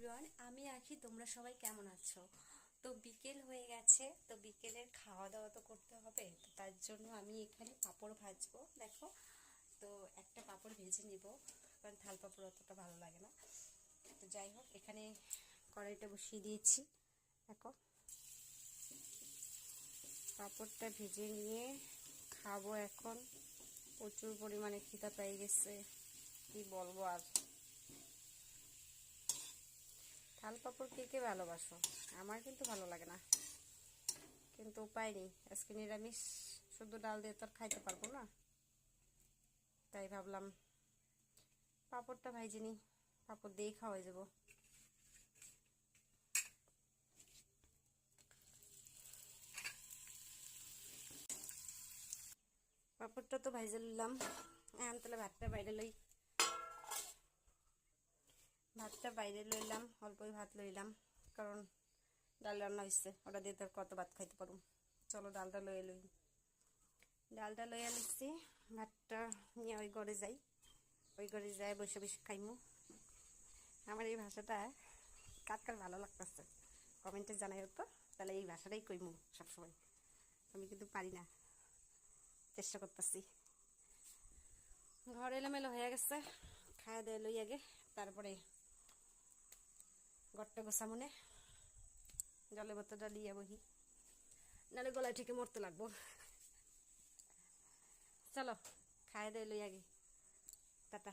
Everyone, আমি আছি। তোমরা সবাই কেমন আছো? তো বিকেল হয়ে গেছে, তো বিকেলের খাওয়া দাওয়া তো করতে হবে। তো তার জন্য আমি এখানে পাঁপড় ভাজবো। দেখো, তো একটা পাঁপড় ভেজে নিব, কারণ থাল পাঁপড় অতটা ভালো লাগে না। তো যাই হোক, এখানে কড়াইটা বসিয়ে দিয়েছি। দেখো, পাঁপড়টা ভেজে নিয়ে খাবো এখন। প্রচুর পরিমাণে খিদা পেয়ে গেছে, কি বলবো আর। থাল পাঁপড় কে কে ভালোবাসো? আমার কিন্তু ভালো লাগে না, কিন্তু উপায় নেই। আজকে নিরামিষ, শুধু ডাল দিয়ে তো আর খাইতে পারবো না। তাই ভাবলাম পাঁপড়টা ভাইজে নিই, পাঁপড় দিয়েই খাওয়া যাব। পাঁপড়টা তো ভাইজে নিলাম, এখন তাহলে ভাতটা বাইরে লই। ভাতটা বাইরে লইলাম, অল্পই ভাত লইলাম, কারণ ডাল রান্না হয়েছে, ওটা দিয়ে তো কত ভাত খাইতে পারুম। চলো ডালটা লইয়ে লই। ডালটা লইয়া লিখছি, ভাতটা নিয়ে ওই ঘরে যাই। ওই ঘরে যাই বসে বসে খাইমু। আমার এই ভাষাটা কার কার ভালো লাগতেছে কমেন্টে জানাইও তো, তাহলে এই ভাষাটাই কইমু সবসময়। আমি কিন্তু পারি না, চেষ্টা করতেছি। ঘর এলোমেলো হয়ে গেছে, খাওয়া দেয় লই আগে, তারপরে ঘরটা গোছামুনে। জলে বোতলটা দিয়ে বহি, নাহলে গলায় থেকে মরতে লাগবো। চলো খাওয়া দেয় লই আগে, টাটা।